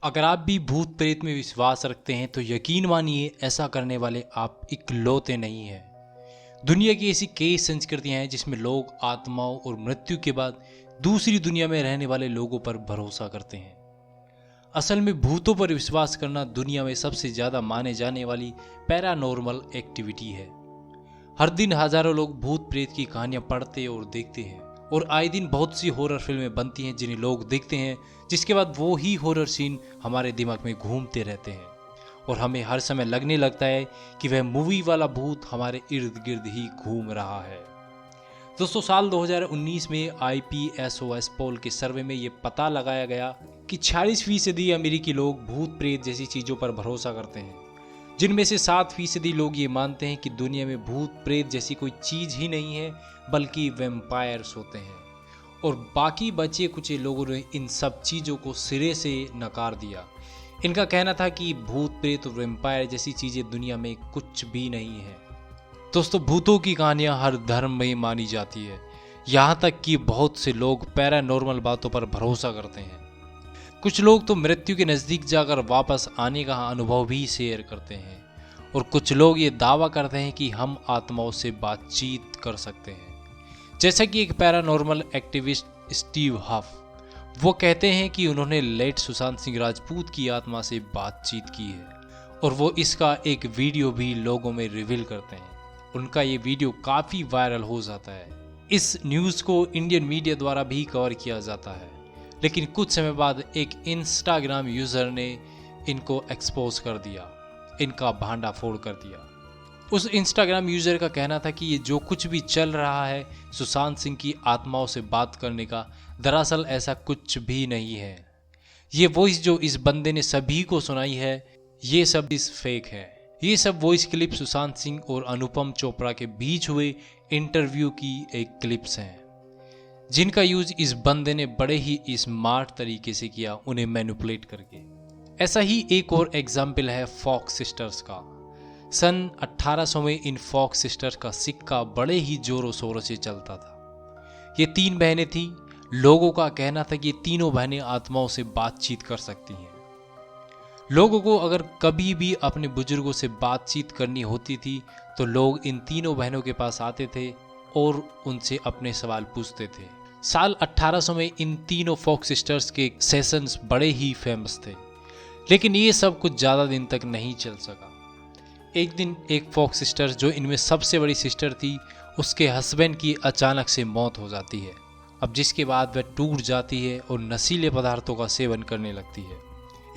अगर आप भी भूत प्रेत में विश्वास रखते हैं तो यकीन मानिए ऐसा करने वाले आप इकलौते नहीं हैं। दुनिया की ऐसी कई संस्कृतियां हैं जिसमें लोग आत्माओं और मृत्यु के बाद दूसरी दुनिया में रहने वाले लोगों पर भरोसा करते हैं। असल में भूतों पर विश्वास करना दुनिया में सबसे ज़्यादा माने जाने वाली पैरानॉर्मल एक्टिविटी है। हर दिन हजारों लोग भूत प्रेत की कहानियां पढ़ते और देखते हैं और आए दिन बहुत सी हॉरर फिल्में बनती हैं जिन्हें लोग देखते हैं, जिसके बाद वो ही हॉरर सीन हमारे दिमाग में घूमते रहते हैं और हमें हर समय लगने लगता है कि वह मूवी वाला भूत हमारे इर्द गिर्द ही घूम रहा है। दोस्तों, साल 2019 में IPSOS पोल के सर्वे में ये पता लगाया गया कि 46% अमेरिकी लोग भूत प्रेत जैसी चीज़ों पर भरोसा करते हैं, जिनमें से 7% लोग ये मानते हैं कि दुनिया में भूत प्रेत जैसी कोई चीज़ ही नहीं है बल्कि वैम्पायर्स होते हैं, और बाकी बचे कुछ लोगों ने इन सब चीज़ों को सिरे से नकार दिया। इनका कहना था कि भूत प्रेत और वैम्पायर जैसी चीज़ें दुनिया में कुछ भी नहीं है। दोस्तों, भूतों की कहानियाँ हर धर्म में मानी जाती है, यहाँ तक कि बहुत से लोग पैरानॉर्मल बातों पर भरोसा करते हैं। कुछ लोग तो मृत्यु के नज़दीक जाकर वापस आने का अनुभव भी शेयर करते हैं, और कुछ लोग ये दावा करते हैं कि हम आत्माओं से बातचीत कर सकते हैं। जैसा कि एक पैरानॉर्मल एक्टिविस्ट स्टीव हफ, वो कहते हैं कि उन्होंने लेट सुशांत सिंह राजपूत की आत्मा से बातचीत की है और वो इसका एक वीडियो भी लोगों में रिवील करते हैं। उनका ये वीडियो काफ़ी वायरल हो जाता है। इस न्यूज़ को इंडियन मीडिया द्वारा भी कवर किया जाता है, लेकिन कुछ समय बाद एक इंस्टाग्राम यूज़र ने इनको एक्सपोज कर दिया, इनका भांडा फोड़ कर दिया। उस इंस्टाग्राम यूज़र का कहना था कि ये जो कुछ भी चल रहा है सुशांत सिंह की आत्माओं से बात करने का, दरअसल ऐसा कुछ भी नहीं है। ये वॉइस जो इस बंदे ने सभी को सुनाई है, ये सब इस फेक है। ये सब वॉइस क्लिप सुशांत सिंह और अनुपम चोपड़ा के बीच हुए इंटरव्यू की एक क्लिप्स हैं, जिनका यूज इस बंदे ने बड़े ही स्मार्ट तरीके से किया, उन्हें मैनिपुलेट करके। ऐसा ही एक और एग्जाम्पल है फॉक्स सिस्टर्स का। सन 1800 में इन फॉक्स सिस्टर्स का सिक्का बड़े ही जोरों शोरों से चलता था। ये 3 बहनें थीं। लोगों का कहना था कि ये तीनों बहनें आत्माओं से बातचीत कर सकती हैं। लोगों को अगर कभी भी अपने बुजुर्गों से बातचीत करनी होती थी तो लोग इन तीनों बहनों के पास आते थे और उनसे अपने सवाल पूछते थे। साल 1800 में इन तीनों फॉक्स सिस्टर्स के सेशंस बड़े ही फेमस थे, लेकिन ये सब कुछ ज़्यादा दिन तक नहीं चल सका। एक दिन एक फॉक्स सिस्टर, जो इनमें सबसे बड़ी सिस्टर थी, उसके हस्बैंड की अचानक से मौत हो जाती है। अब जिसके बाद वह टूट जाती है और नशीले पदार्थों का सेवन करने लगती है।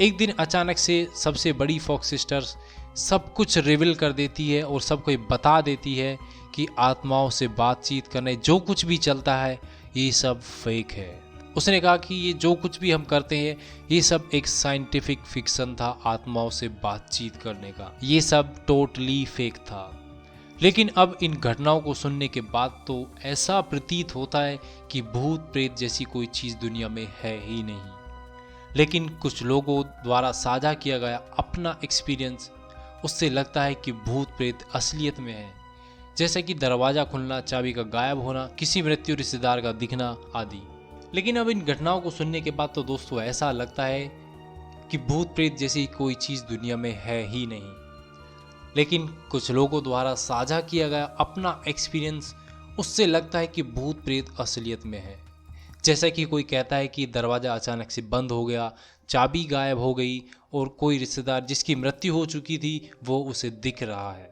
एक दिन अचानक से सबसे बड़ी फॉक्स सिस्टर्स सब कुछ रिवील कर देती है और सबको बता देती है कि आत्माओं से बातचीत करने जो कुछ भी चलता है ये सब फेक है। उसने कहा कि ये जो कुछ भी हम करते हैं ये सब एक साइंटिफिक फिक्शन था, आत्माओं से बातचीत करने का, ये सब टोटली फेक था। लेकिन अब इन घटनाओं को सुनने के बाद तो ऐसा प्रतीत होता है कि भूत प्रेत जैसी कोई चीज़ दुनिया में है ही नहीं। लेकिन कुछ लोगों द्वारा साझा किया गया अपना एक्सपीरियंस, उससे लगता है कि भूत प्रेत असलियत में है, जैसे कि दरवाज़ा खुलना, चाबी का गायब होना, किसी मृत्यु रिश्तेदार का दिखना आदि। लेकिन अब इन घटनाओं को सुनने के बाद तो दोस्तों ऐसा लगता है कि भूत प्रेत जैसी कोई चीज़ दुनिया में है ही नहीं। लेकिन कुछ लोगों द्वारा साझा किया गया अपना एक्सपीरियंस, उससे लगता है कि भूत प्रेत असलियत में है। जैसा कि कोई कहता है कि दरवाज़ा अचानक से बंद हो गया, चाबी गायब हो गई और कोई रिश्तेदार जिसकी मृत्यु हो चुकी थी वो उसे दिख रहा है।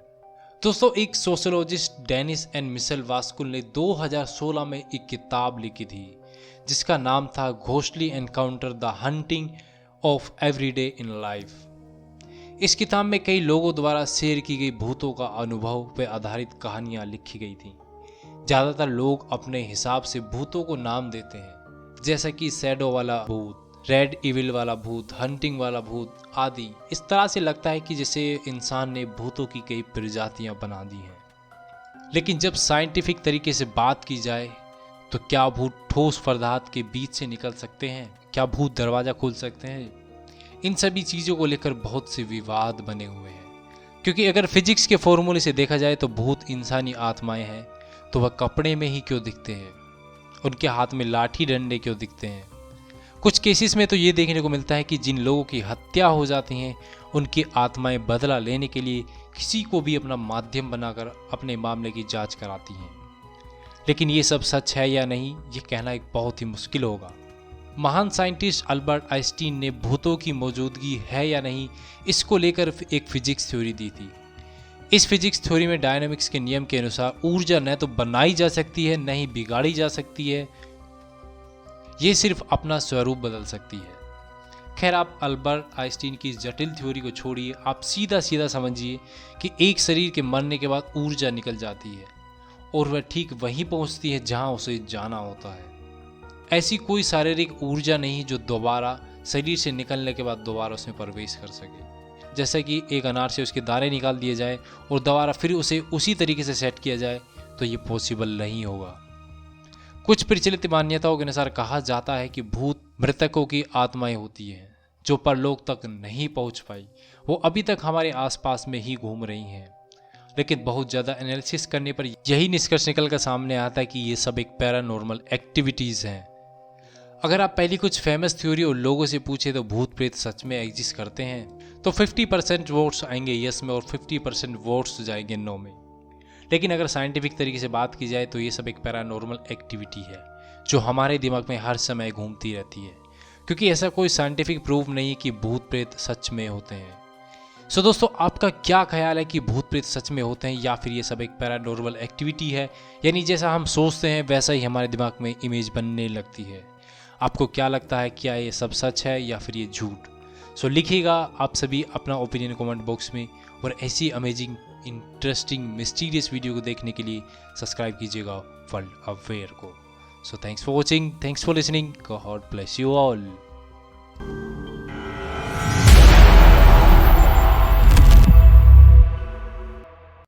दोस्तों, एक सोशियोलॉजिस्ट डेनिस एंड मिशेल वास्कुल ने 2016 में एक किताब लिखी थी जिसका नाम था ghostly encounter the hunting of everyday in life. इस किताब में कई लोगों द्वारा शेयर की गई भूतों का अनुभव पर आधारित कहानियां लिखी गई थी। ज़्यादातर लोग अपने हिसाब से भूतों को नाम देते हैं, जैसा कि शैडो वाला भूत, रेड इविल वाला भूत, हंटिंग वाला भूत आदि। इस तरह से लगता है कि जैसे इंसान ने भूतों की कई प्रजातियां बना दी हैं। लेकिन जब साइंटिफिक तरीके से बात की जाए तो क्या भूत ठोस पदार्थ के बीच से निकल सकते हैं? क्या भूत दरवाज़ा खोल सकते हैं? इन सभी चीज़ों को लेकर बहुत से विवाद बने हुए हैं, क्योंकि अगर फिजिक्स के फॉर्मूले से देखा जाए तो भूत इंसानी आत्माएं हैं तो वह कपड़े में ही क्यों दिखते हैं? उनके हाथ में लाठी डंडे क्यों दिखते हैं? कुछ केसेस में तो ये देखने को मिलता है कि जिन लोगों की हत्या हो जाती हैं उनकी आत्माएं बदला लेने के लिए किसी को भी अपना माध्यम बनाकर अपने मामले की जांच कराती हैं। लेकिन ये सब सच है या नहीं, ये कहना एक बहुत ही मुश्किल होगा। महान साइंटिस्ट अल्बर्ट आइंस्टीन ने भूतों की मौजूदगी है या नहीं इसको लेकर एक फिजिक्स थ्योरी दी थी। इस फिजिक्स थ्योरी में डायनामिक्स के नियम के अनुसार ऊर्जा न तो बनाई जा सकती है न ही बिगाड़ी जा सकती है, ये सिर्फ अपना स्वरूप बदल सकती है। खैर, आप अल्बर्ट आइंस्टीन की इस जटिल थ्योरी को छोड़िए, आप सीधा सीधा समझिए कि एक शरीर के मरने के बाद ऊर्जा निकल जाती है और वह ठीक वहीं पहुंचती है जहां उसे जाना होता है। ऐसी कोई शारीरिक ऊर्जा नहीं जो दोबारा शरीर से निकलने के बाद दोबारा उसमें प्रवेश कर सके। जैसे कि एक अनार से उसके दाने निकाल दिए जाए और दोबारा फिर उसे उसी तरीके से सेट किया जाए तो ये पॉसिबल नहीं होगा। कुछ प्रचलित मान्यताओं के अनुसार कहा जाता है कि भूत मृतकों की आत्माएं होती हैं जो परलोक तक नहीं पहुंच पाई, वो अभी तक हमारे आसपास में ही घूम रही हैं। लेकिन बहुत ज़्यादा एनालिसिस करने पर यही निष्कर्ष निकल कर सामने आता है कि ये सब एक पैरानॉर्मल एक्टिविटीज़ हैं। अगर आप पहली कुछ फेमस थ्योरी और लोगों से पूछे तो भूत प्रेत सच में एग्जिस्ट करते हैं तो 50% वोट्स आएंगे यस में और 50% वोट्स जाएंगे नो में। लेकिन अगर साइंटिफिक तरीके से बात की जाए तो ये सब एक पैरानॉर्मल एक्टिविटी है जो हमारे दिमाग में हर समय घूमती रहती है, क्योंकि ऐसा कोई साइंटिफिक प्रूफ नहीं है कि भूत प्रेत सच में होते हैं। सो दोस्तों, आपका क्या ख्याल है कि भूत प्रेत सच में होते हैं या फिर ये सब एक पैरानॉर्मल एक्टिविटी है, यानी जैसा हम सोचते हैं वैसा ही हमारे दिमाग में इमेज बनने लगती है। आपको क्या लगता है, क्या ये सब सच है या फिर ये झूठ? सो लिखिएगा आप सभी अपना ओपिनियन कमेंट बॉक्स में, और ऐसी अमेजिंग, इंटरेस्टिंग, मिस्टीरियस वीडियो को देखने के लिए सब्सक्राइब कीजिएगा वर्ल्ड अवेयर को। So thanks for watching, thanks for listening, God bless you all.